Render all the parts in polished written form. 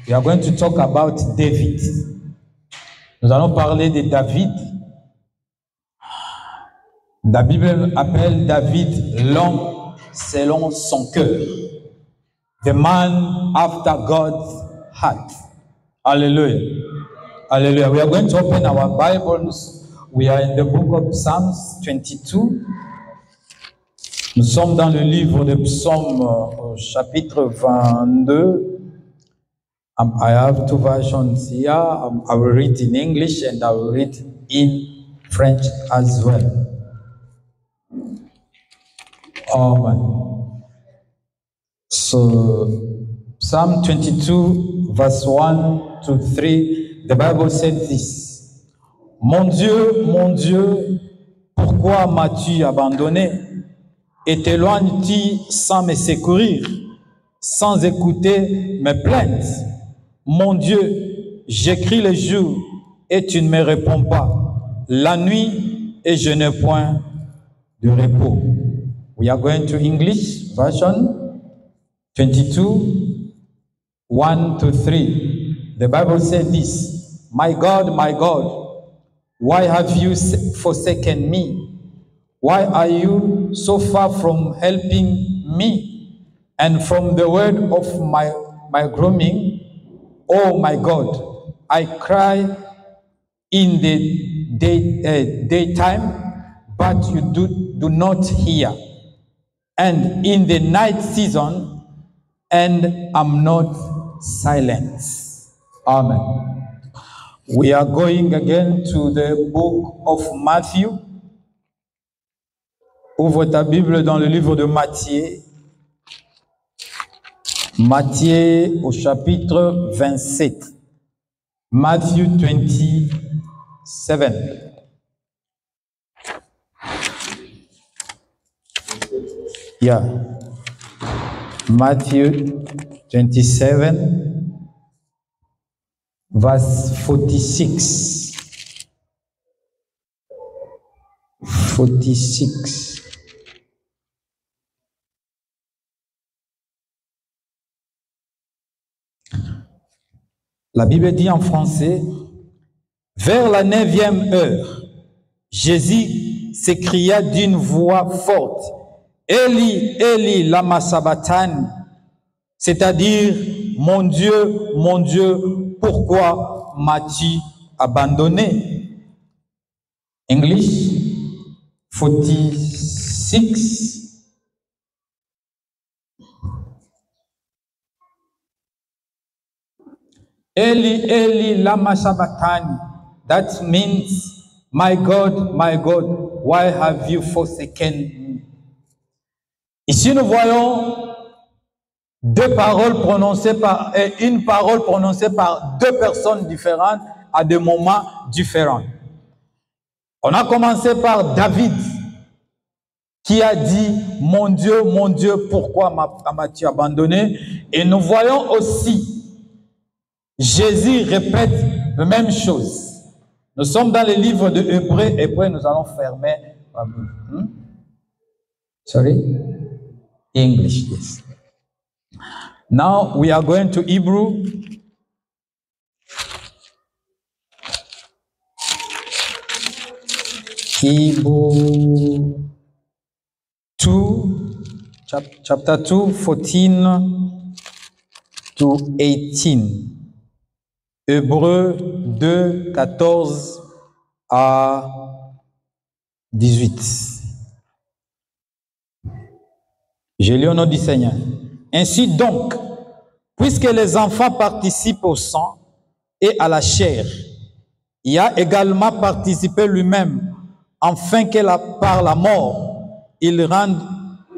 We are going to talk about David. Nous allons parler de David. La Bible appelle David l'homme selon son cœur. The man after God's heart. Hallelujah. Hallelujah. We are going to open our Bibles. We are in the book of Psalms 22. Nous sommes dans le livre de Psaumes, chapitre 22. I have two versions here. I will read in English and I will read in French as well. Amen. So, Psalm 22, verse 1 to 3, the Bible said this. Mon Dieu, pourquoi m'as-tu abandonné et t'éloignes-tu sans me secourir, sans écouter mes plaintes? Mon Dieu, j'écris le jour et tu ne me réponds pas, la nuit et je n'ai point de repos. We are going to English version 22, 1 to 3. The Bible said this, my God, why have you forsaken me? Why are you so far from helping me? And from the word of my groaning, oh my God, I cry in the daytime, but you do not hear. And in the night season, and I'm not silent. Amen. We are going again to the book of Matthew. Ouvre ta Bible dans le livre de Matthieu. Matthieu au chapitre 27. Matthew 27. Yeah. Matthew 27, verse 46. 46. La Bible dit en français, vers la 9e heure, Jésus s'écria d'une voix forte, Eli, Eli, lama sabachthani, c'est-à-dire, mon Dieu, pourquoi m'as-tu abandonné? English 46. Eli, Eli, lama sabachthani. That means, my God, why have you forsaken me? Ici, nous voyons une parole prononcée par deux personnes différentes à des moments différents. On a commencé par David, qui a dit, mon Dieu, pourquoi m'as-tu abandonné? Et nous voyons aussi Jésus répète la même chose. Nous sommes dans le livre de Hébreux, et puis nous allons fermer. Sorry? English, yes. Now we are going to Hebrew. Hebrew 2, chapter 2, 14 to 18. Hébreux 2, 14 à 18. Je lis au nom du Seigneur. Ainsi donc, puisque les enfants participent au sang et à la chair, il a également participé lui-même, afin que par la mort, il rende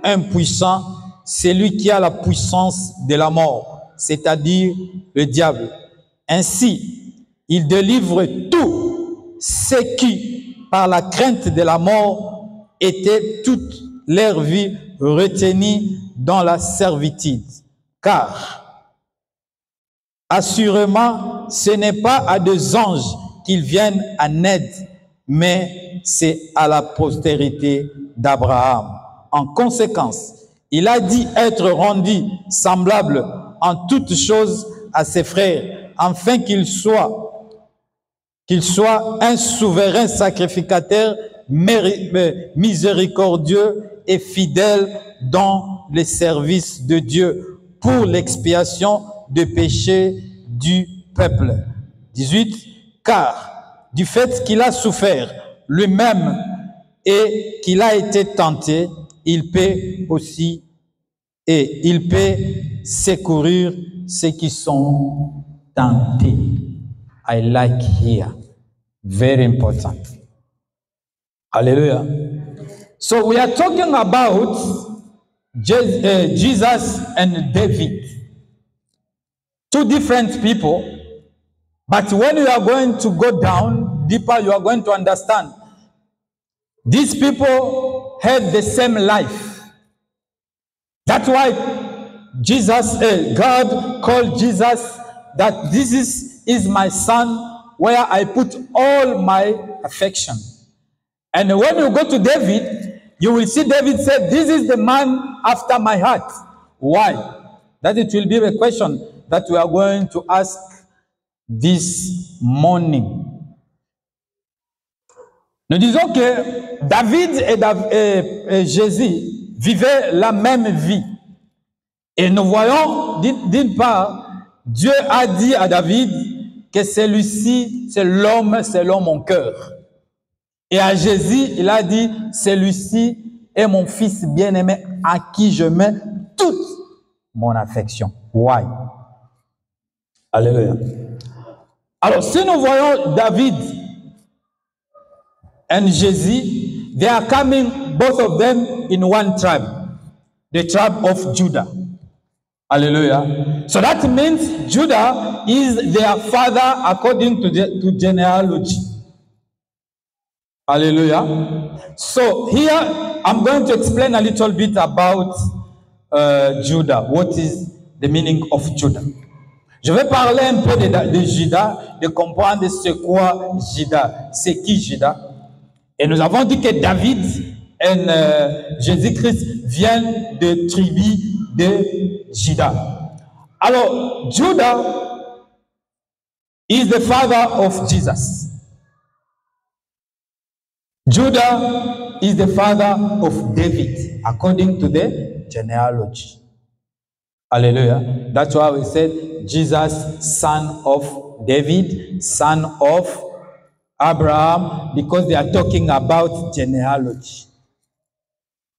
impuissant celui qui a la puissance de la mort, c'est-à-dire le diable. Ainsi, il délivre tous ceux qui, par la crainte de la mort, étaient toute leur vie retenus dans la servitude. Car, assurément, ce n'est pas à des anges qu'ils viennent en aide, mais c'est à la postérité d'Abraham. En conséquence, il a dit être rendu semblable en toutes choses à ses frères, afin qu'il soit un souverain sacrificateur miséricordieux et fidèle dans les services de Dieu pour l'expiation des péchés du peuple. 18. Car du fait qu'il a souffert lui-même et qu'il a été tenté, il peut aussi et il peut secourir ceux qui sont tentés. I like here. Very important. Hallelujah. So we are talking about Jesus and David. Two different people. But when you are going to go down deeper, you are going to understand. These people had the same life. That's why God called Jesus that this is my son where I put all my affection. And when you go to David, you will see David said, this is the man after my heart. Why? That it will be a question that we are going to ask this morning. Nous disons que David et Jésus vivaient la même vie. Et nous voyons, d'une part, Dieu a dit à David que celui-ci, c'est l'homme selon mon cœur. Et à Jésus, il a dit, celui-ci est mon fils bien-aimé à qui je mets toute mon affection. Why? Alléluia. Alors, si nous voyons David and Jésus, they are coming, both of them, in one tribe, the tribe of Judah. Hallelujah. So that means Judah is their father according to genealogy. Hallelujah. So here I'm going to explain a little bit about Judah. What is the meaning of Judah? Je vais parler un peu de Judas, de comprendre c'est quoi Judas, c'est qui Judas. Et nous avons dit que David et Jésus-Christ viennent de tribu de Judas. Alors, Judah is the father of Jesus. Judah is the father of David, according to the genealogy. Hallelujah. That's why we said Jesus, son of David, son of Abraham, because they are talking about genealogy.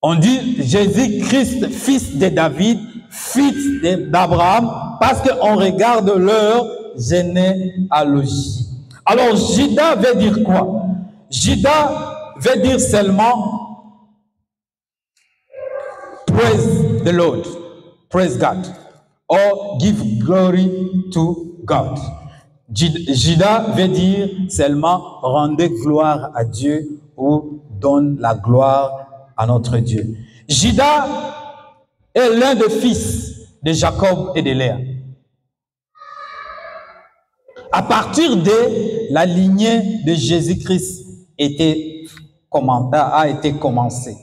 On dit Jésus-Christ, fils de David, fils d'Abraham, parce qu'on regarde leur généalogie. Alors, Judas veut dire quoi? Judas veut dire seulement praise the Lord, praise God, or give glory to God. Judas veut dire seulement rendez gloire à Dieu ou donne la gloire à notre Dieu. Judas est l'un des fils de Jacob et de Léa. À partir de la lignée de Jésus-Christ a été commencé.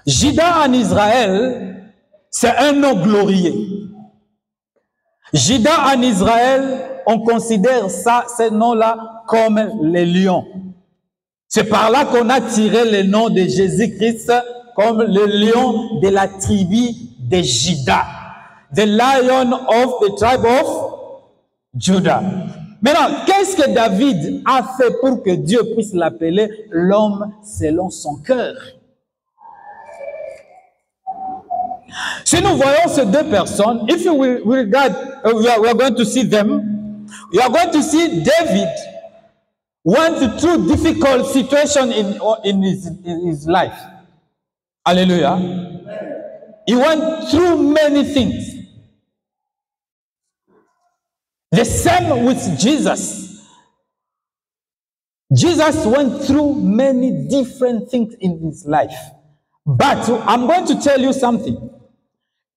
Judas en Israël, c'est un nom glorieux. Judas en Israël, on considère ces noms-là comme les lions. C'est par là qu'on a tiré le nom de Jésus-Christ comme le lion de la tribu de Juda. The lion of the tribe of Judah. Maintenant, qu'est-ce que David a fait pour que Dieu puisse l'appeler l'homme selon son cœur? Si nous voyons ces deux personnes, if we regard, we are going to see them, we are going to see David went through difficult situation in his life. Hallelujah. He went through many things. The same with Jesus. Jesus went through many different things in his life. But I'm going to tell you something.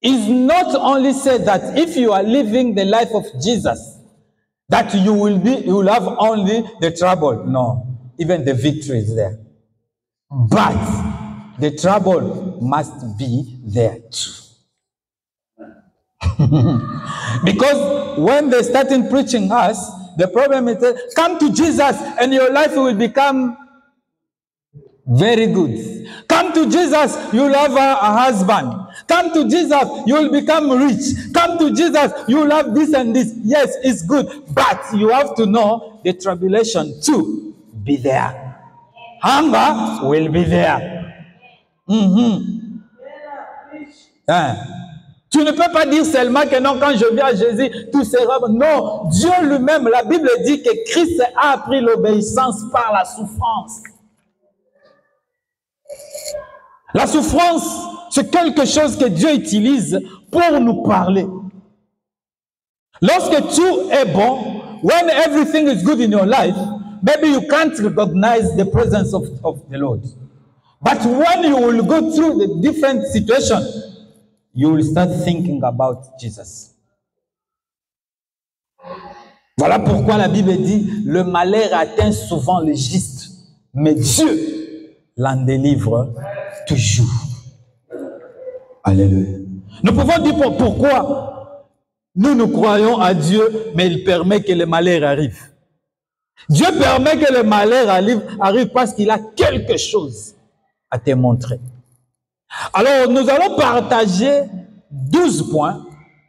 It's not only said that if you are living the life of Jesus, that you will have only the trouble. No, even the victory is there. But the trouble must be there too. Because when they started preaching us, the problem is that come to Jesus and your life will become very good. Come to Jesus, you'll have a husband. Come to Jesus, you'll become rich. Come to Jesus, you'll have this and this. Yes, it's good. But you have to know the tribulation too be there. Hunger will be there. Tu ne peux pas dire seulement que non, quand je viens à Jésus, tout sera bon. Non, Dieu lui-même, la Bible dit que Christ a appris l'obéissance par la souffrance. La souffrance, c'est quelque chose que Dieu utilise pour nous parler. Lorsque tout est bon, when everything is good in your life, maybe you can't recognize the presence of the Lord. But when you will go through the different situations, you will start thinking about Jesus. Voilà pourquoi la Bible dit, le malheur atteint souvent le juste, mais Dieu l'en délivre toujours. Alléluia. Nous pouvons dire pourquoi nous croyons à Dieu, mais il permet que le malheur arrive. Dieu permet que le malheur arrive parce qu'il a quelque chose à te montrer. Alors, nous allons partager 12 points,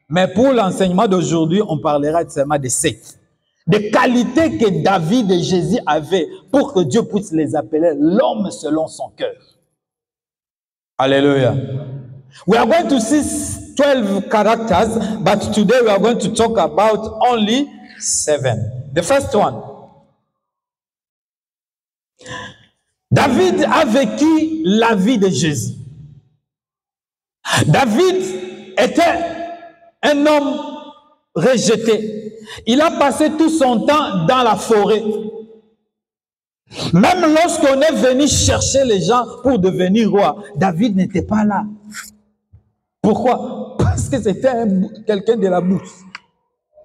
mais pour l'enseignement d'aujourd'hui, on parlera seulement de 7. Des qualités que David et Jésus avaient pour que Dieu puisse les appeler l'homme selon son cœur. Alléluia. We are going to see 12 characters, but today we are going to talk about only 7. The first one. David a vécu la vie de Jésus. David était un homme rejeté. Il a passé tout son temps dans la forêt. Même lorsqu'on est venu chercher les gens pour devenir roi, David n'était pas là. Pourquoi? Parce que c'était quelqu'un de la brousse.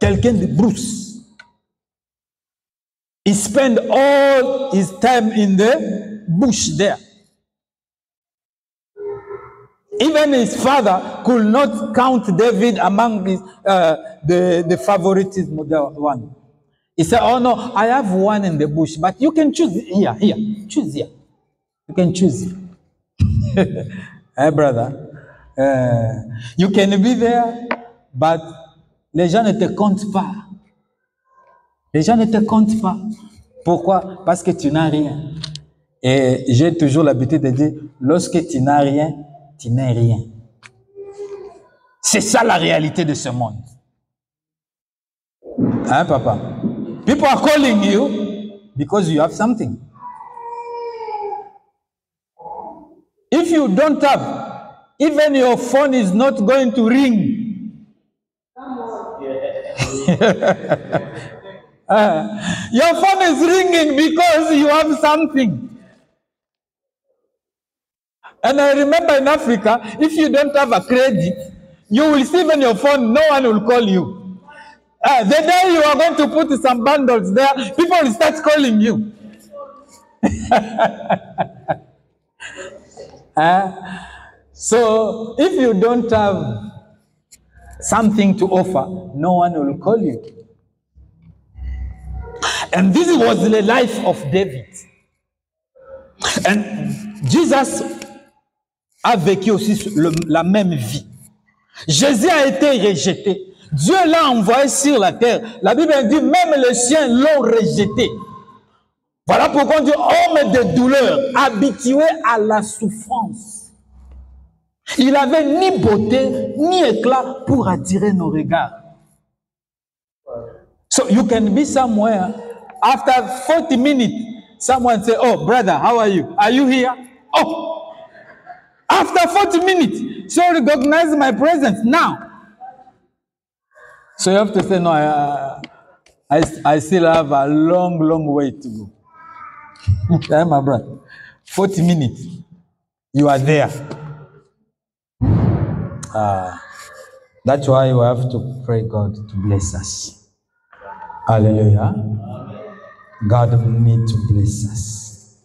Quelqu'un de brousse. He spent all his time in the bush there. Even his father could not count David among his, the favoritism of the one. He said, oh no, I have one in the bush, but you can choose here, choose here. You can choose. Hey brother, you can be there, but les gens ne te comptent pas. Les gens ne te comptent pas. Pourquoi? Parce que tu n'as rien. Et j'ai toujours l'habitude de dire, lorsque tu n'as rien, tu n'es rien. C'est ça la réalité de ce monde. Hein, papa? People are calling you because you have something. If you don't have, even your phone is not going to ring. Your phone is ringing because you have something. And I remember in Africa, if you don't have a credit, you will see on your phone, no one will call you. The day you are going to put some bundles there, people will start calling you. So, if you don't have something to offer, no one will call you. And this was the life of David. And Jesus a vécu aussi la même vie. Jésus a été rejeté. Dieu l'a envoyé sur la terre. La Bible dit, même les chiens l'ont rejeté. Voilà pourquoi on dit, homme de douleur, habitué à la souffrance. Il n'avait ni beauté, ni éclat pour attirer nos regards. So you can be somewhere, after 40 minutes, someone say, oh, brother, how are you? Are you here? Oh, after 40 minutes, so recognize my presence now. So you have to say, no, I still have a long, long way to go. Okay, my brother. 40 minutes, you are there. That's why we have to pray God to bless us. Hallelujah. God need to bless us.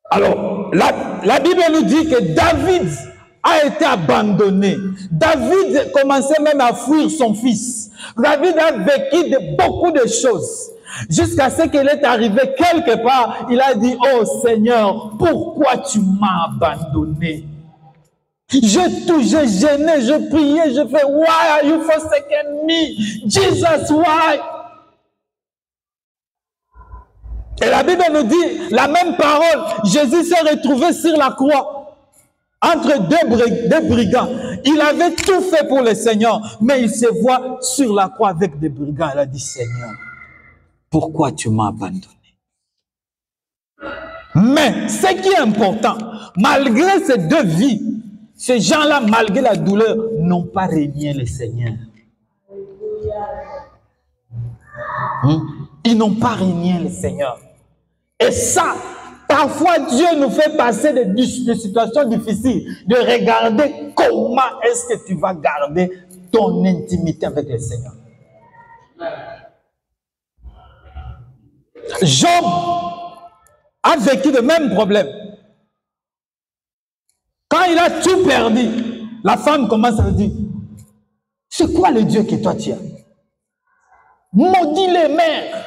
Alors, la Bible nous dit que David a été abandonné. David commençait même à fuir son fils. David a vécu beaucoup de choses. Jusqu'à ce qu'il est arrivé quelque part, il a dit, oh Seigneur, pourquoi tu m'as abandonné? J'ai gêné, je priais, je fais, why are you forsaken me? Jesus, why? Et la Bible nous dit la même parole. Jésus s'est retrouvé sur la croix entre deux brigands. Il avait tout fait pour le Seigneur, mais il se voit sur la croix avec des brigands. Il a dit, Seigneur, pourquoi tu m'as abandonné? Mais ce qui est important, malgré ces deux vies, ces gens-là, malgré la douleur, n'ont pas régné le Seigneur. Ils n'ont pas régné le Seigneur. Et ça, parfois Dieu nous fait passer des situations difficiles, de regarder comment est-ce que tu vas garder ton intimité avec le Seigneur. Job a vécu le même problème. Quand il a tout perdu, la femme commence à dire, c'est quoi le Dieu que toi tu as? Maudit les mères.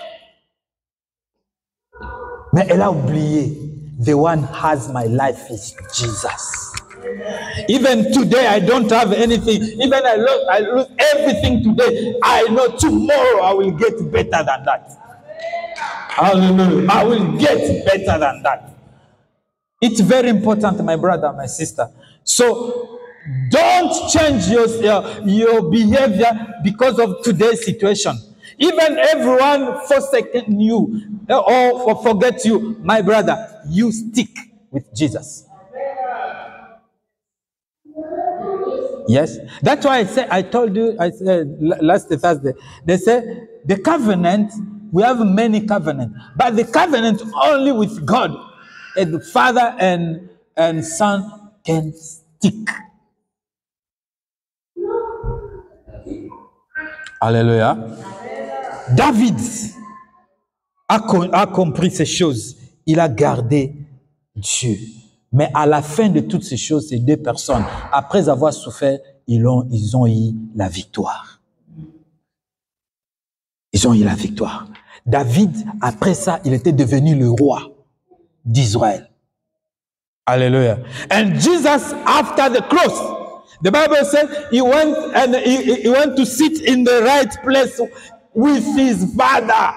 Mais elle a oublié, the one has my life is Jesus. Even today I don't have anything. Even I lose everything today. I know tomorrow I will get better than that. Hallelujah. I will get better than that. It's very important, my brother, my sister. So don't change your behavior because of today's situation. Even everyone forsaken you or forget you, my brother, you stick with Jesus. Yes, that's why I told you, I said last Thursday, they say the covenant, we have many covenants, but the covenant only with God and the Father and Son can stick. Alléluia. David a compris ces choses. Il a gardé Dieu. Mais à la fin de toutes ces choses, ces deux personnes, après avoir souffert, ils ont eu la victoire. Ils ont eu la victoire. David, après ça, il était devenu le roi d'Israël. Alléluia. And Jesus, after the cross, the Bible says he went to sit in the right place with his Father.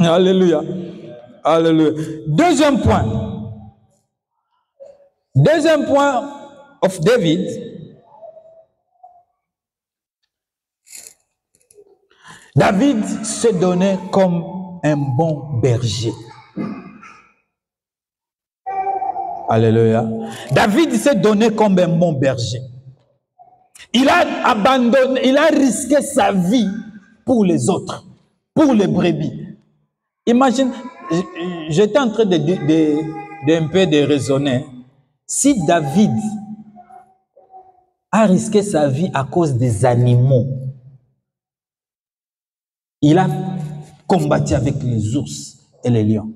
Alléluia. Alléluia. Deuxième point of David. David se donnait comme un bon berger. Alléluia. David s'est donné comme un bon berger. Il a abandonné, il a risqué sa vie pour les autres, pour les brebis. Imagine, j'étais en train d'un peu de raisonner. Si David a risqué sa vie à cause des animaux, il a combattu avec les ours et les lions.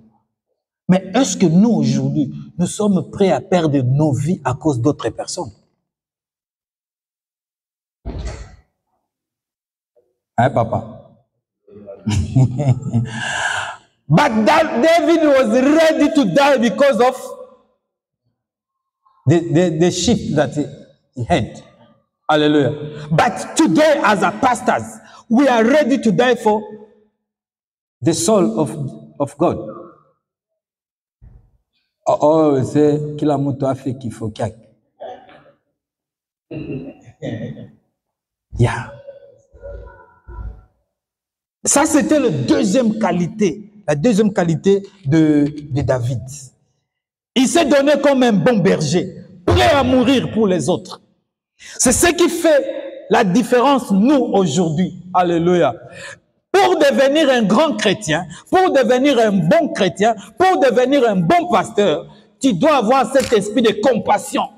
Mais est-ce que nous, aujourd'hui, nous sommes prêts à perdre nos vies à cause d'autres personnes? Hein, papa? But David was ready to die because of the sheep that he had. Hallelujah. But today, as a pastors, we are ready to die for the soul of God. Oh, c'est kila mtu afe kifo kyake. Yeah. Ça, c'était la deuxième qualité de David. Il s'est donné comme un bon berger, prêt à mourir pour les autres. C'est ce qui fait la différence, nous, aujourd'hui. Alléluia. Pour devenir un grand chrétien, pour devenir un bon chrétien, pour devenir un bon pasteur, tu dois avoir cet esprit de compassion.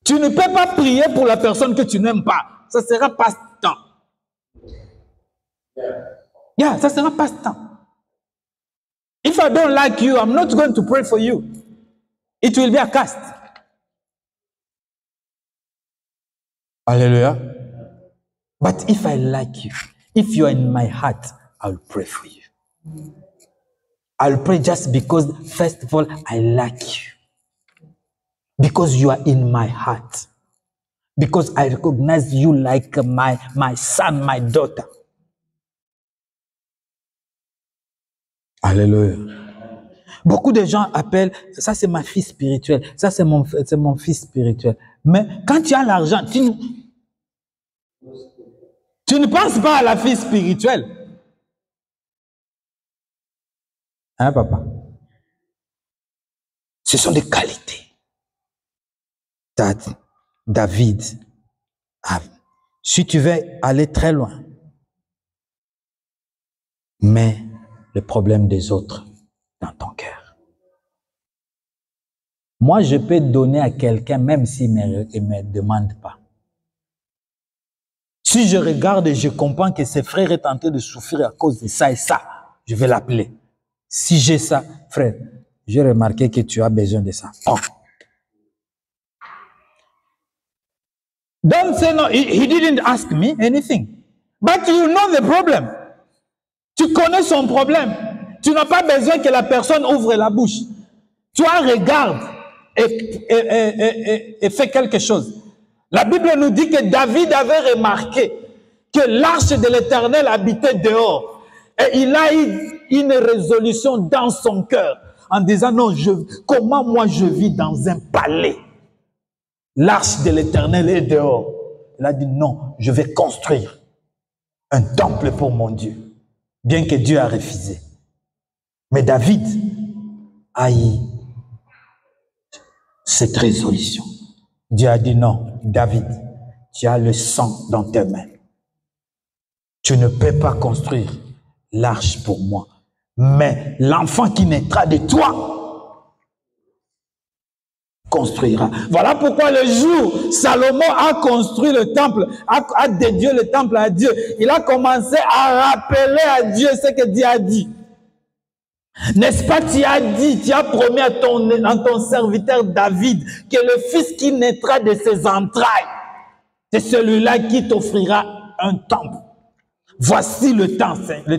Tu ne peux pas prier pour la personne que tu n'aimes pas. Ça sera passe-temps. Yeah, ça sera passe-temps. If I don't like you, I'm not going to pray for you. It will be a cast. Hallelujah. But if I like you, if you are in my heart, I'll pray for you. I'll pray just because, first of all, I like you. Because you are in my heart. Because I recognize you like my son, my daughter. Alléluia. Beaucoup de gens appellent, ça c'est ma fille spirituelle, ça c'est mon fils spirituel. Mais quand tu as l'argent, tu ne penses pas à la fille spirituelle. Hein, papa? Ce sont des qualités. David, si tu veux aller très loin, mets le problème des autres dans ton cœur. Moi, je peux donner à quelqu'un même s'il ne me demande pas. Si je regarde et je comprends que ses frères est en train de souffrir à cause de ça et ça, je vais l'appeler. Si j'ai ça, frère, j'ai remarqué que tu as besoin de ça. Oh. Don't say no, he didn't ask me anything. But you know the problem. Tu connais son problème. Tu n'as pas besoin que la personne ouvre la bouche. Toi, regarde et fais quelque chose. La Bible nous dit que David avait remarqué que l'arche de l'Éternel habitait dehors. Et il a eu une résolution dans son cœur en disant, non, comment moi je vis dans un palais? L'arche de l'Éternel est dehors. Il a dit, non, je vais construire un temple pour mon Dieu. Bien que Dieu a refusé. Mais David a eu cette résolution. Dieu a dit, non, David, tu as le sang dans tes mains. Tu ne peux pas construire l'arche pour moi. Mais l'enfant qui naîtra de toi construira. Voilà pourquoi le jour Salomon a construit le temple, a dédié le temple à Dieu, il a commencé à rappeler à Dieu ce que Dieu a dit. N'est-ce pas, tu as dit, tu as promis à ton serviteur David que le fils qui naîtra de ses entrailles, c'est celui-là qui t'offrira un temple. Voici le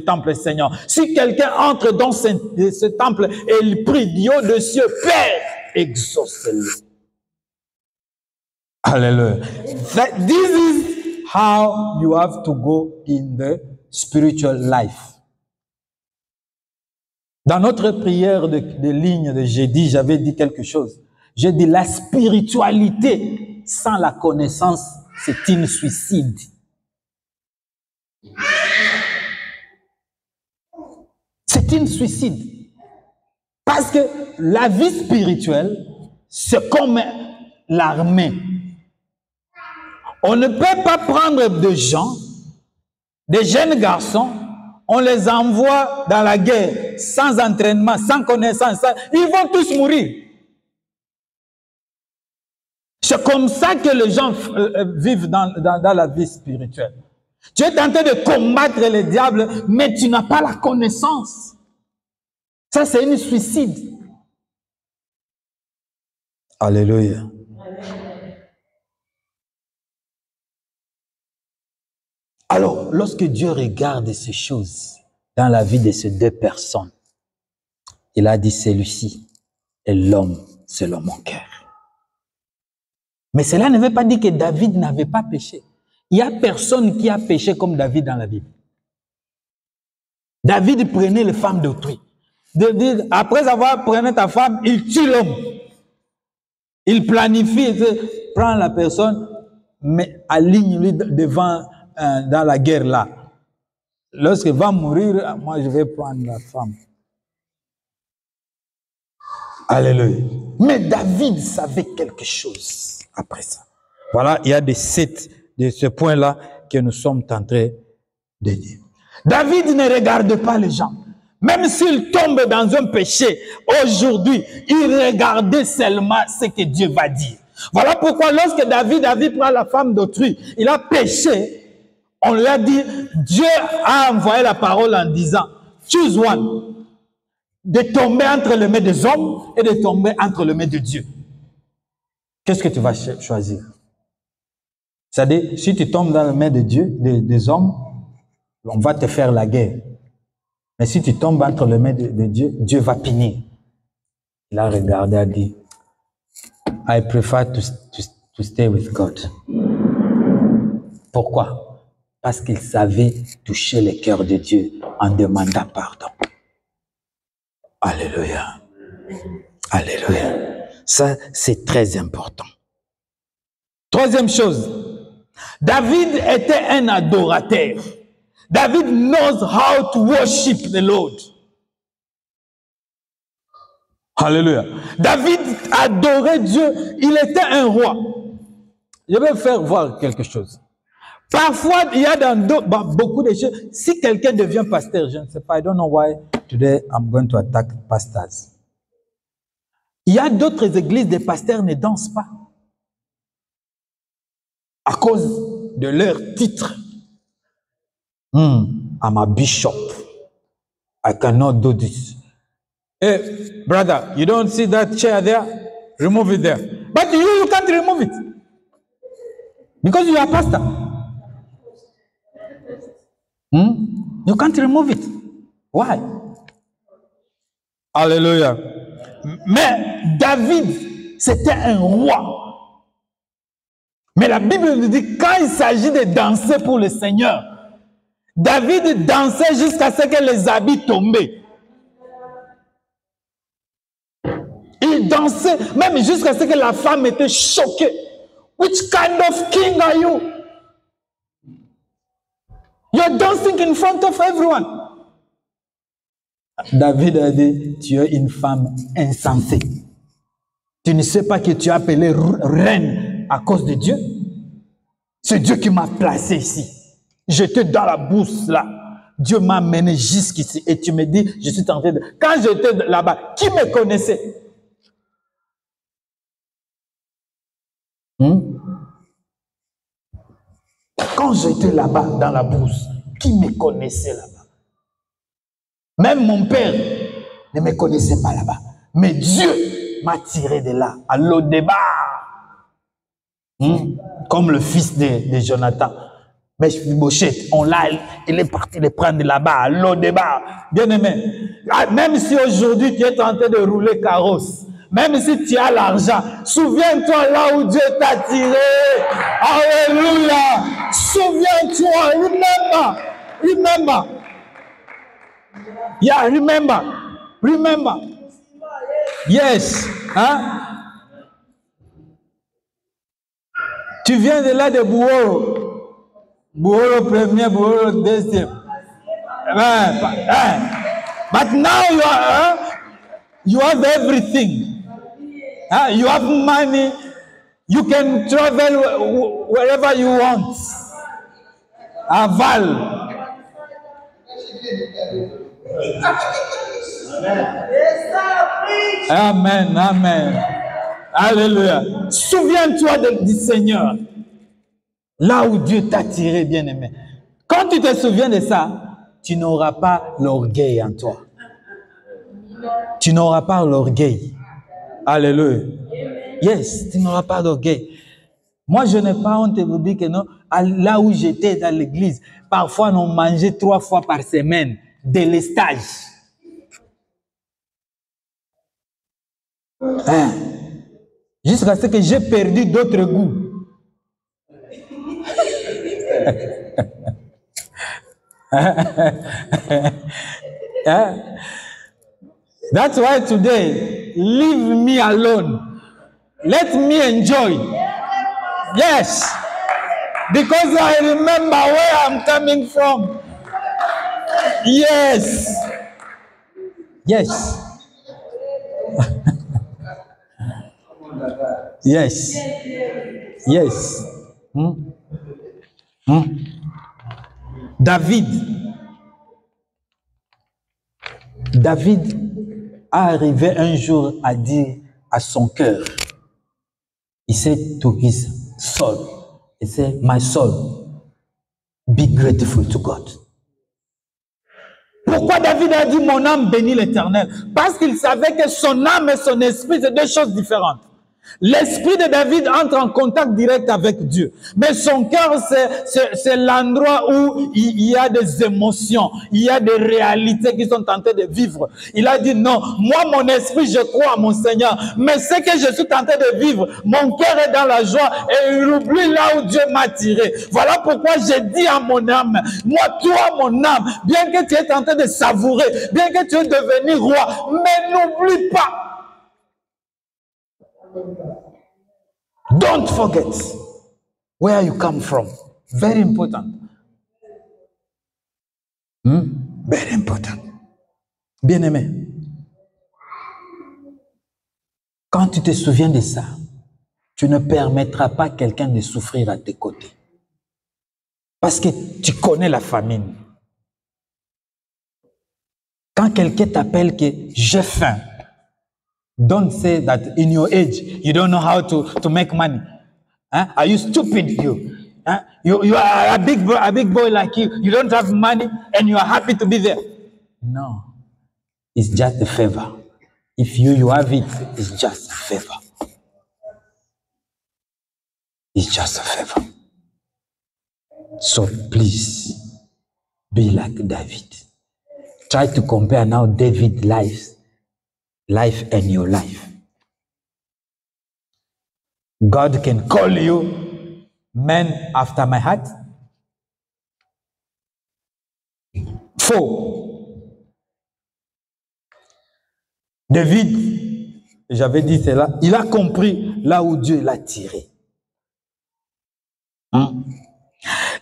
temple Seigneur. Si quelqu'un entre dans ce temple et il prie, Dieu de cieux, Père, exauce-le. Hallelujah. This is how you have to go in the spiritual life. Dans notre prière de ligne de jeudi, j'avais dit quelque chose. J'ai dit la spiritualité sans la connaissance, c'est un suicide. C'est un suicide. Parce que la vie spirituelle, c'est comme l'armée. On ne peut pas prendre des gens, des jeunes garçons, on les envoie dans la guerre sans entraînement, sans connaissance. Ils vont tous mourir. C'est comme ça que les gens vivent dans la vie spirituelle. Tu es tenté de combattre le diable, mais tu n'as pas la connaissance. Ça, c'est un suicide. Alléluia. Alors, lorsque Dieu regarde ces choses dans la vie de ces deux personnes, il a dit celui-ci est l'homme selon mon cœur. Mais cela ne veut pas dire que David n'avait pas péché. Il n'y a personne qui a péché comme David dans la Bible. David prenait les femmes d'autrui. Après avoir pris ta femme, il tue l'homme. Il planifie, il prend la personne, mais aligne-lui devant dans la guerre là. Lorsqu'il va mourir, moi je vais prendre la femme. Alléluia. Mais David savait quelque chose après ça. Voilà, il y a de ce point-là que nous sommes en train de dire. David ne regarde pas les gens. Même s'il tombe dans un péché, aujourd'hui, il regardait seulement ce que Dieu va dire. Voilà pourquoi lorsque David prend la femme d'autrui, il a péché. On lui a dit, Dieu a envoyé la parole en disant, choose one. de tomber entre les mains des hommes et de tomber entre les mains de Dieu. Qu'est-ce que tu vas choisir? C'est-à-dire, si tu tombes dans les mains de Dieu, des hommes, on va te faire la guerre. Mais si tu tombes entre les mains de Dieu, Dieu va punir. Il a regardé et a dit, I prefer to stay with God. Pourquoi? Parce qu'il savait toucher le cœur de Dieu en demandant pardon. Alléluia. Alléluia. Ça, c'est très important. Troisième chose, David était un adorateur. David knows how to worship the Lord. Alléluia. David adorait Dieu. Il était un roi. Je vais faire voir quelque chose. Parfois, il y a dans beaucoup de choses. Si quelqu'un devient pasteur, je ne sais pas, I don't know why today I'm going to attack pastors. Il y a d'autres églises, des pasteurs ne dansent pas. À cause de leur titre. I'm a bishop. I cannot do this. Hey, brother, you don't see that chair there? Remove it there. But you can't remove it. Because you are pastor. You can't remove it. Why? Alléluia. Mais David, c'était un roi. Mais la Bible nous dit, quand il s'agit de danser pour le Seigneur, David dansait jusqu'à ce que les habits tombaient. Il dansait même jusqu'à ce que la femme était choquée. Which kind of king are you? You're dancing in front of everyone. David a dit, tu es une femme insensée. Tu ne sais pas que tu es appelée reine à cause de Dieu? C'est Dieu qui m'a placé ici. J'étais dans la bourse là. Dieu m'a mené jusqu'ici. Et tu me dis, je suis tenté de... Quand j'étais là-bas, qui me connaissait? Quand j'étais là-bas, dans la bourse, qui me connaissait là-bas? Même mon père ne me connaissait pas là-bas. Mais Dieu m'a tiré de là, à Lo-Débar. Comme le fils de Jonathan. Mais Mephibosheth, il est parti le prendre là-bas, à Lo-Débar. Bien aimé, même si aujourd'hui tu es tenté de rouler carrosse, même si tu as l'argent, souviens-toi là où Dieu t'a tiré. Alléluia. Souviens-toi, remember. Yeah, remember. Yes. Hein? Tu viens de là de Bouoro. Bouoro premier, Bouoro deuxième. But now you have everything. You have money. You can travel wherever you want. Aval. Amen. Alléluia. Souviens-toi du Seigneur. Là où Dieu t'a tiré, bien-aimé. Quand tu te souviens de ça, tu n'auras pas l'orgueil en toi. Tu n'auras pas l'orgueil. Alléluia. Yes, tu n'auras pas d'orgueil. Moi, je n'ai pas honte de vous dire que non. Là où j'étais dans l'église, parfois on mangeait 3 fois par semaine de l'estage. Jusqu'à ce que j'ai perdu d'autres goûts. That's why today, leave me alone. Let me enjoy. Yes. Because I remember where I'm coming from. Yes. Yes. Yes. Yes. David a arrivé un jour à dire à son cœur, he said to his soul, he said, my soul, be grateful to God. Pourquoi David a dit mon âme bénit l'Éternel? Parce qu'il savait que son âme et son esprit, c'est deux choses différentes. L'esprit de David entre en contact direct avec Dieu. Mais son cœur, c'est l'endroit où il y a des émotions, il y a des réalités qui sont en train de vivre. Il a dit non, moi mon esprit, je crois à mon Seigneur. Mais ce que je suis en train de vivre, mon cœur est dans la joie et il oublie là où Dieu m'a tiré. Voilà pourquoi j'ai dit à mon âme, moi, toi, mon âme, bien que tu es en train de savourer, bien que tu es devenu roi, mais n'oublie pas. Don't forget where you come from. Very important. Very important. Bien-aimé, quand tu te souviens de ça, tu ne permettras pas à quelqu'un de souffrir à tes côtés. Parce que tu connais la famine. Quand quelqu'un t'appelle que j'ai faim, don't say that in your age, you don't know how to make money. Huh? Are you stupid, you? Huh? You are a big boy like you. You don't have money and you are happy to be there. No. It's just a favor. If you have it, it's just a favor. It's just a favor. So please, be like David. Try to compare now David's life and your life. God can call you man after my heart. 4. David, j'avais dit cela, il a compris là où Dieu l'a tiré.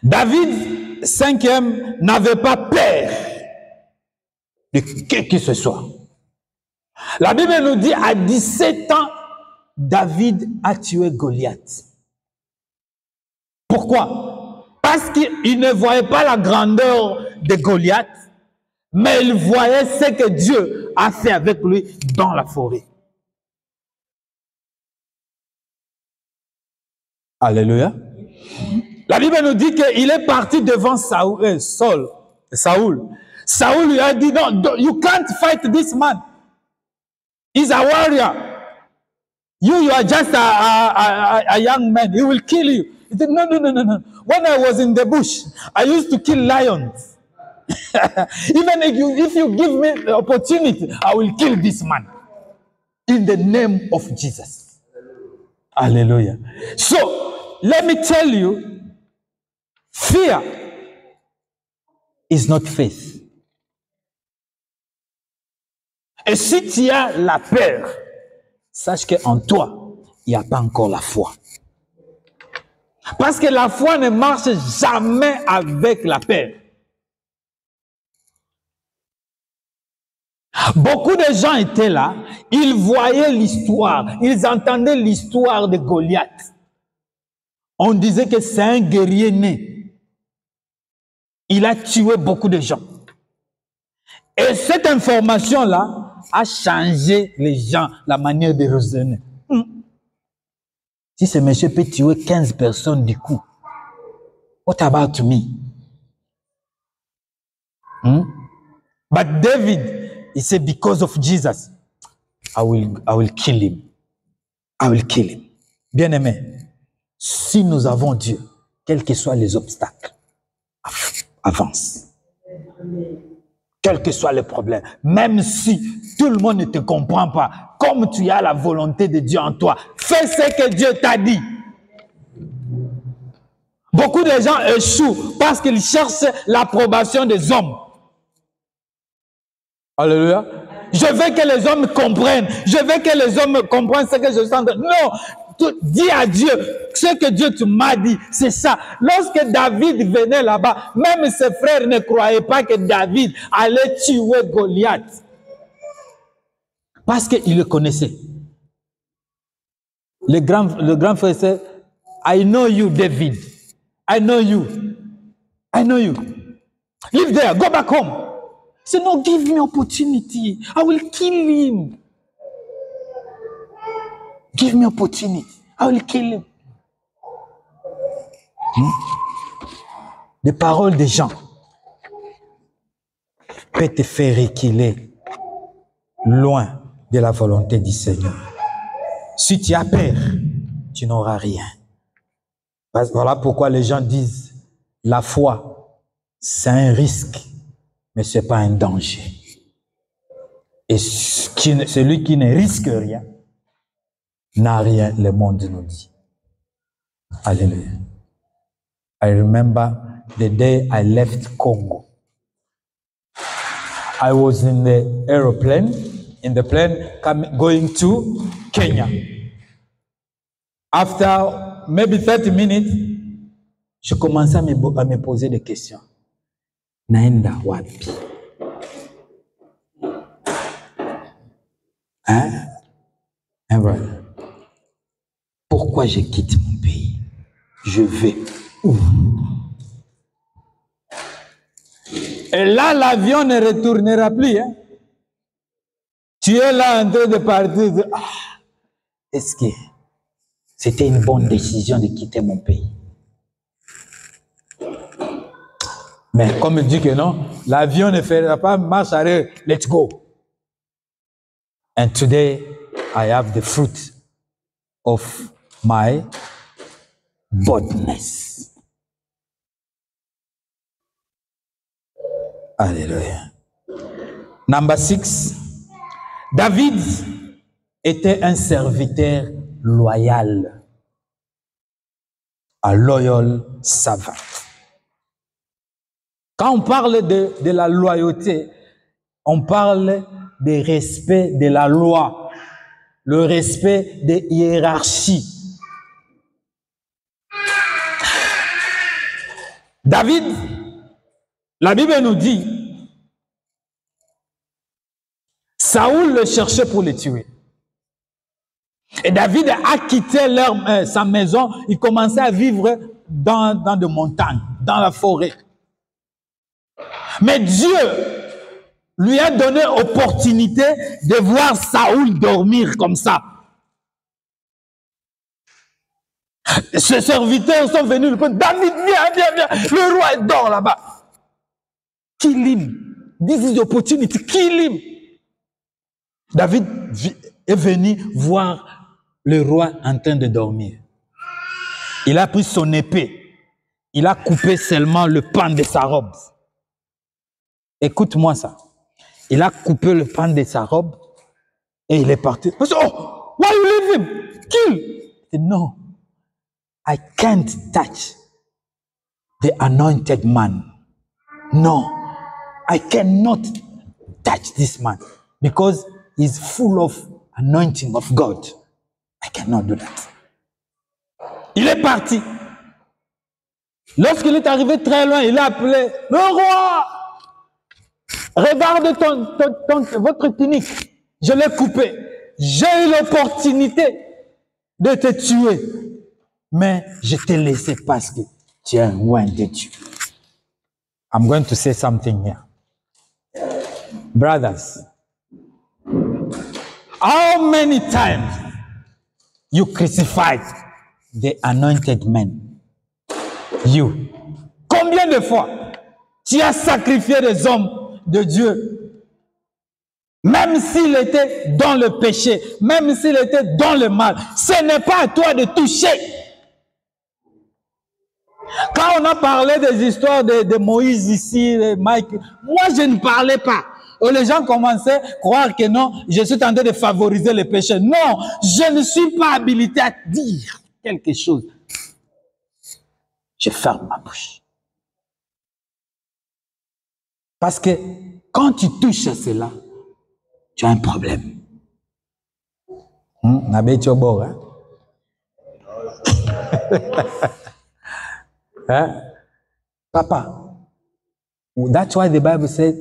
David, 5e, n'avait pas peur de qui que ce soit. La Bible nous dit, à 17 ans, David a tué Goliath. Pourquoi? Parce qu'il ne voyait pas la grandeur de Goliath, mais il voyait ce que Dieu a fait avec lui dans la forêt. Alléluia. La Bible nous dit qu'il est parti devant Saoul. Saoul lui a dit, non, you can't fight this man. He's a warrior. You are just a young man. He will kill you. He said, no. When I was in the bush, I used to kill lions. Even if you give me the opportunity, I will kill this man. In the name of Jesus. Hallelujah. So, let me tell you, fear is not faith. Et si tu as la peur, sache qu'en toi, il n'y a pas encore la foi. Parce que la foi ne marche jamais avec la peur. Beaucoup de gens étaient là, ils voyaient l'histoire, ils entendaient l'histoire de Goliath. On disait que c'est un guerrier né. Il a tué beaucoup de gens. Et cette information-là a changé les gens, la manière de raisonner. Si ce monsieur peut tuer 15 personnes du coup, what about me? But David, he said, because of Jesus, I will kill him. I will kill him. Bien-aimé, si nous avons Dieu, quels que soient les obstacles, avance. Quel que soit le problème, même si tout le monde ne te comprend pas, comme tu as la volonté de Dieu en toi, fais ce que Dieu t'a dit. Beaucoup de gens échouent parce qu'ils cherchent l'approbation des hommes. Alléluia. Je veux que les hommes comprennent. Je veux que les hommes comprennent ce que je sens. Non, dis à Dieu ce que Dieu m'a dit. C'est ça. Lorsque David venait là-bas, même ses frères ne croyaient pas que David allait tuer Goliath. Parce qu'il le connaissait. Le grand frère dit, I know you, David. I know you. I know you. Live there. Go back home. He said, no, give me opportunity. I will kill him. Give me opportunity. I will kill him. Des paroles des gens. peut te faire reculer loin de la volonté du Seigneur. Si tu as peur, tu n'auras rien. Voilà pourquoi les gens disent, la foi, c'est un risque, mais ce n'est pas un danger. Et celui qui ne risque rien, n'a rien, le monde nous dit. Alléluia. I remember the day I left Congo. I was in the aeroplane, going to Kenya. After maybe 30 minutes, je commençais à me poser des questions. Naenda wapi? Hein? Voilà. Pourquoi je quitte mon pays? Je vais où? Et là, l'avion ne retournera plus. Hein? Tu es là en train de partir. Est-ce que c'était une bonne décision de quitter mon pays? Mais comme il dit que non, l'avion ne fera pas marche arrière. Let's go. And today, I have the fruit of my boldness. Alléluia. Number 6. David était un serviteur loyal. A loyal servant. Quand on parle de la loyauté, on parle du respect de la loi, le respect des hiérarchies. David, la Bible nous dit, Saoul le cherchait pour le tuer. Et David a quitté sa maison, il commençait à vivre dans des montagnes, dans la forêt. Mais Dieu lui a donné l'opportunité de voir Saoul dormir comme ça. Ses serviteurs sont venus lui dire, David, viens, le roi dort là-bas. Kill him. This is the opportunity, kill him. David est venu voir le roi en train de dormir. Il a pris son épée. Il a coupé seulement le pan de sa robe. Écoute-moi ça. Il a coupé le pan de sa robe et il est parti. Oh, why you leave him? Kill. No, I can't touch the anointed man. No, I cannot touch this man because he's full of anointing of God. I cannot do that. Il est parti. Lorsqu'il est arrivé très loin, il a appelé le roi. Regarde votre tunique. Je l'ai coupé. J'ai eu l'opportunité de te tuer. Mais je t'ai laissé parce que tu es loin de Dieu. I'm going to say something here. Brothers, how many times you crucified the anointed man? You. Combien de fois tu as sacrifié des hommes de Dieu, même s'il était dans le péché, même s'il était dans le mal, ce n'est pas à toi de toucher. Quand on a parlé des histoires de Moïse ici, de Mike, moi je ne parlais pas. Et les gens commençaient à croire que non, je suis en train de favoriser le péché. Non, je ne suis pas habilité à dire quelque chose. Je ferme ma bouche. Parce que quand tu touches à cela, tu as un problème. Hein? Papa, that's why the Bible said,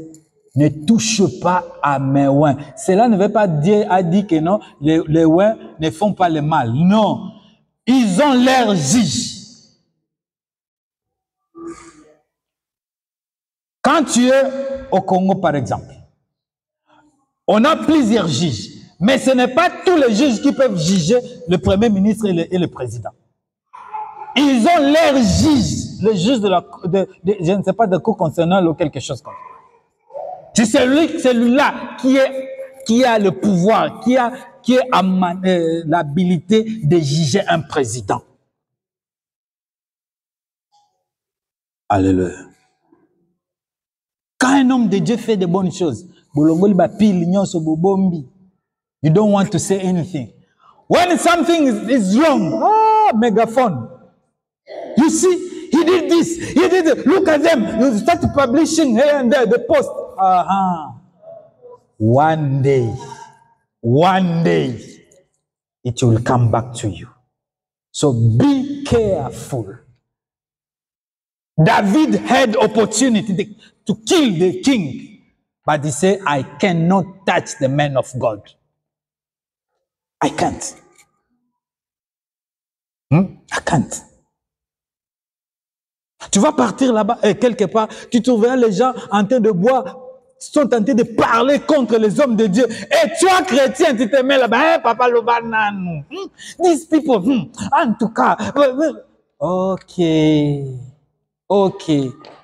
ne touche pas à mes oins. Cela ne veut pas dire que non, les oins ne font pas le mal. Non, ils ont leur juge. Quand tu es au Congo, par exemple, on a plusieurs juges, mais ce n'est pas tous les juges qui peuvent juger le Premier ministre et le président. Ils ont leur juge, le juge je ne sais pas, de cour constitutionnelle ou quelque chose comme ça. C'est celui-là qui a le pouvoir, qui a l'habilité de juger un président. Alléluia. Quand un homme de Dieu fait de bonnes choses, you don't want to say anything. When something is wrong, megaphone. You see, he did this, he did it. Look at them. You start publishing here and there the post. One day, it will come back to you. So be careful. David had opportunity to kill the king, but he said, I cannot touch the man of God. I can't. I can't. Tu vas partir là-bas, quelque part, tu trouveras les gens en train de boire, sont en train de parler contre les hommes de Dieu. Et toi, chrétien, tu te mets là-bas, papa le banane. These people, en tout cas. Ok.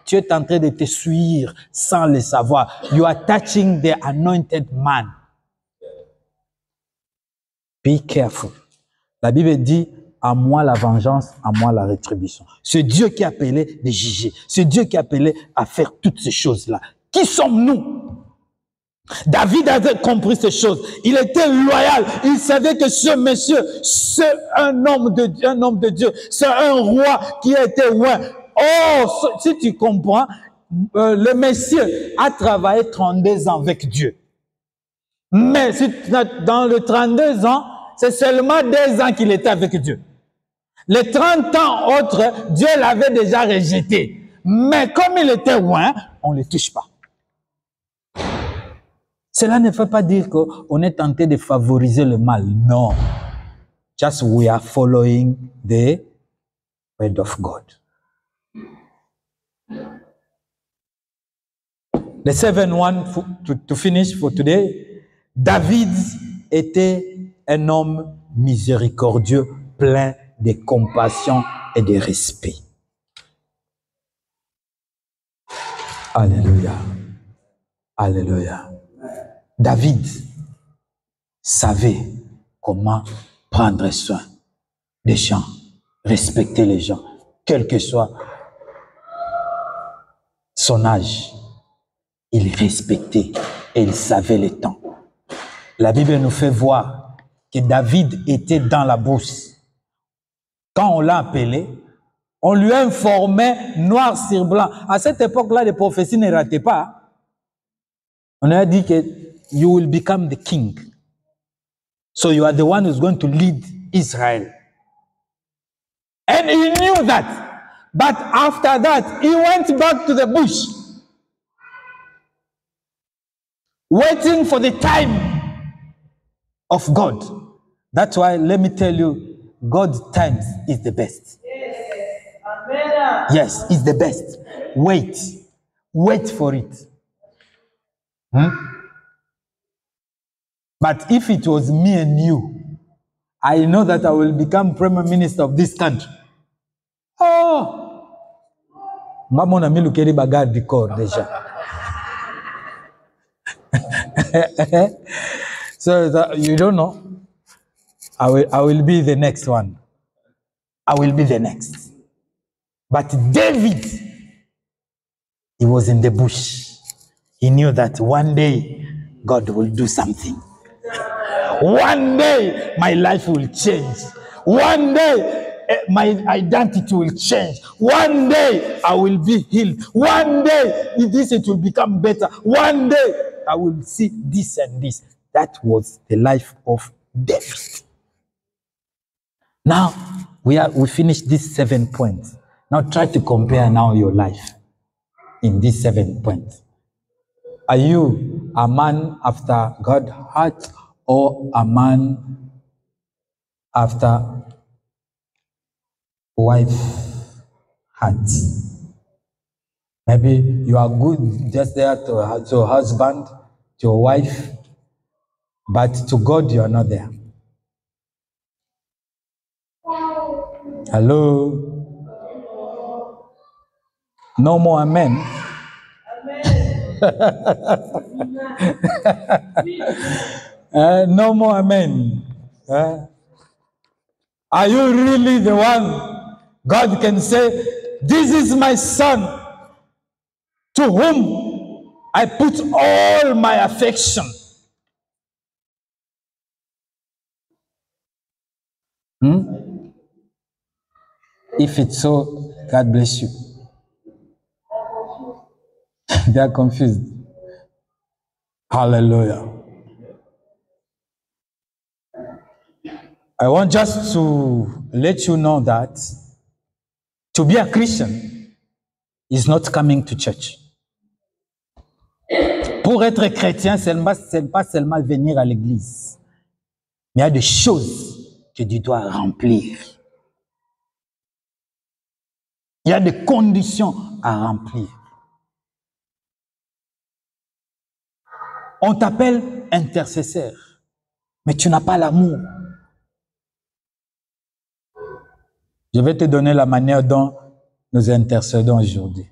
Tu es en train de te suivre sans le savoir. You are touching the anointed man. Be careful. La Bible dit, à moi la vengeance, à moi la rétribution. C'est Dieu qui a appelé de juger. C'est Dieu qui a appelé à faire toutes ces choses-là. Qui sommes-nous? David avait compris ces choses. Il était loyal. Il savait que ce monsieur, c'est un homme de Dieu. C'est un roi qui a été loin. Oh, si tu comprends, le Messie a travaillé 32 ans avec Dieu. Mais dans les 32 ans, c'est seulement 2 ans qu'il était avec Dieu. Les 30 ans autres, Dieu l'avait déjà rejeté. Mais comme il était loin, on ne le touche pas. Cela ne veut pas dire qu'on est tenté de favoriser le mal. Non. Just we are following the word of God. The seventh one, to finish for today, David était un homme miséricordieux, plein de compassion et de respect. Alléluia. Alléluia. David savait comment prendre soin des gens, respecter les gens, quel que soit son âge. Il respectait et il savait le temps. La Bible nous fait voir que David était dans la bourse. Quand on l'a appelé, on lui informait noir sur blanc. À cette époque-là, les prophéties ne rataient pas. On a dit que you will become the king. So you are the one who's going to lead Israel. And he knew that. But after that, he went back to the bush, waiting for the time of God. That's why, let me tell you, God's time is the best. Yes, it's the best. Wait. Wait for it. But if it was me and you, I know that I will become Prime Minister of this country. Oh! Maman a mis le keri bagarre du corps déjà. So you don't know. I will be the next one. I will be the next. But David, he was in the bush. He knew that one day God will do something. One day my life will change. One day my identity will change. One day I will be healed. One day it will become better. One day I will see this and this. That was the life of David. Now we finished these 7 points. Now try to compare now your life in these 7 points. Are you a man after God's heart or a man after wife heart? Maybe you are good just there to your husband, to your wife, but to God you are not there. Hello? No more amen? No more amen. Are you really the one God can say, this is my son to whom I put all my affection? If it's so, God bless you. They are confused. Hallelujah. I want just to let you know that to be a Christian is not coming to church. Pour être chrétien, ce n'est pas seulement venir à l'église. Mais il y a des choses que tu dois remplir. Il y a des conditions à remplir. On t'appelle intercesseur, mais tu n'as pas l'amour. Je vais te donner la manière dont nous intercédons aujourd'hui.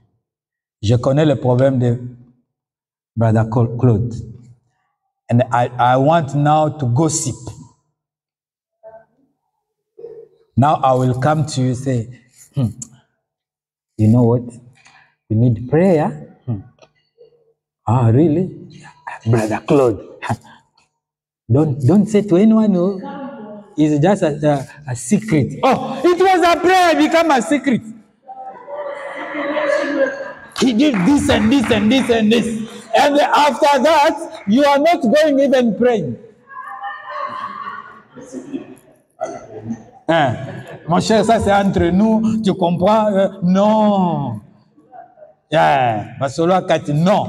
Je connais le problème de Brother Claude. And I want now to gossip. Now I will come to you and say, you know what? You need prayer. Ah, really? Brother Claude. Don't say to anyone, no. It's just a secret. Oh, it was a prayer, become a secret. He did this and this and this and this. And after that, you are not going even praying. Mon cher, ça c'est entre nous, tu comprends? Non. Non.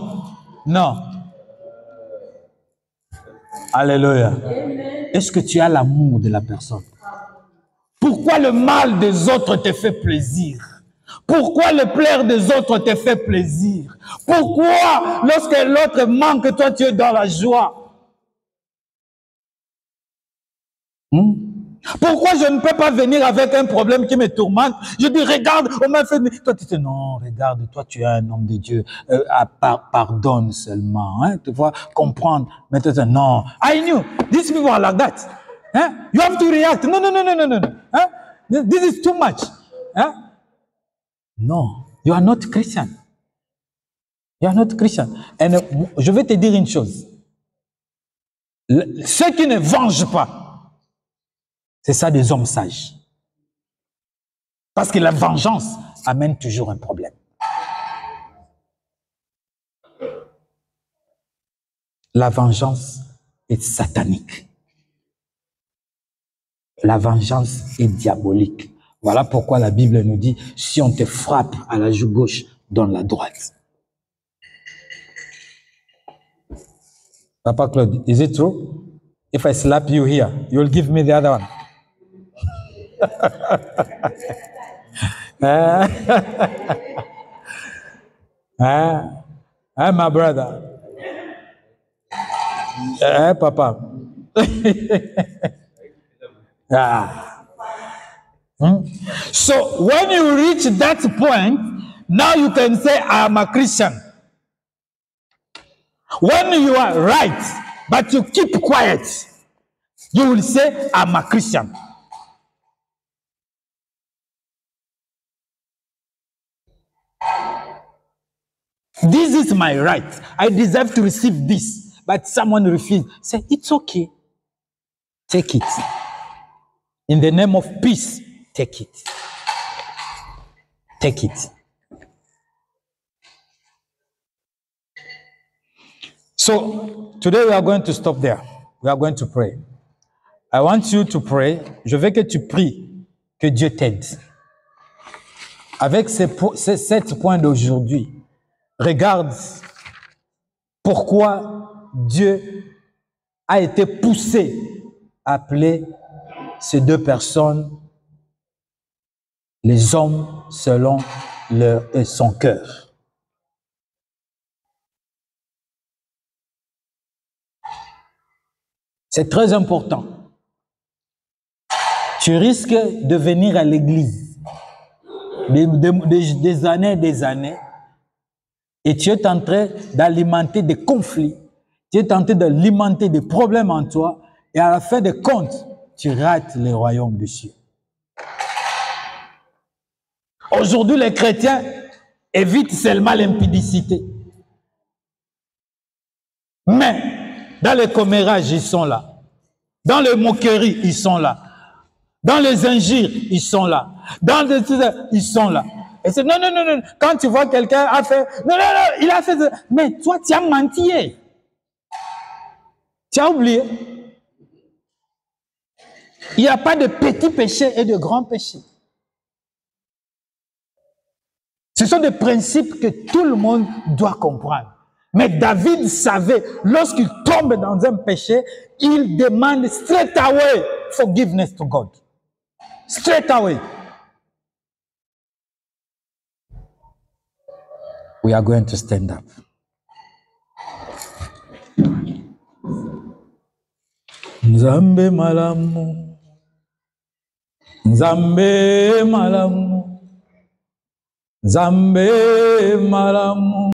Non. Alléluia. Est-ce que tu as l'amour de la personne? Pourquoi le mal des autres te fait plaisir? Pourquoi le plaire des autres te fait plaisir? Pourquoi lorsque l'autre manque, toi tu es dans la joie? Pourquoi je ne peux pas venir avec un problème qui me tourmente? Je dis, regarde, on m'a fait... Toi, tu dis, non, regarde, toi, tu es un homme de Dieu. Pardonne seulement. Hein, tu vois, comprendre. Mais tu dis, non. I knew. These people are like that. Hein? You have to react. No. Hein? This is too much. Hein? No. You are not Christian. You are not Christian. Et je vais te dire une chose. Ceux qui ne vengent pas, c'est ça des hommes sages. Parce que la vengeance amène toujours un problème. La vengeance est satanique. La vengeance est diabolique. Voilà pourquoi la Bible nous dit, si on te frappe à la joue gauche, donne la droite. Papa Claude, is it true? If I slap you here, you'll give me the other one. My brother. Papa. So when you reach that point, now you can say, I am a Christian. When you are right, but you keep quiet, you will say, I'm a Christian. This is my right. I deserve to receive this. But someone refused. Say, it's okay. Take it. In the name of peace, take it. Take it. So, today we are going to stop there. We are going to pray. I want you to pray. Je veux que tu pries, que Dieu t'aide. Avec ces 7 points d'aujourd'hui, regarde pourquoi Dieu a été poussé à appeler ces 2 personnes les hommes selon son cœur. C'est très important. Tu risques de venir à l'église des années et des années. Et tu es en train d'alimenter des conflits. Tu es en train d'alimenter des problèmes en toi. Et à la fin des comptes, tu rates le royaume des cieux. Aujourd'hui, les chrétiens évitent seulement l'impudicité. Mais dans les commérages, ils sont là. Dans les moqueries, ils sont là. Dans les injures, ils sont là. Dans les... ils sont là. Et c'est non. Quand tu vois quelqu'un a fait... Non, il a fait... Mais toi, tu as menti. Tu as oublié. Il n'y a pas de petits péchés et de grands péchés. Ce sont des principes que tout le monde doit comprendre. Mais David savait, lorsqu'il tombe dans un péché, il demande straight away forgiveness to God. Straight away. We are going to stand up. Nzambe malamu. Nzambe malamu. Nzambe malamu.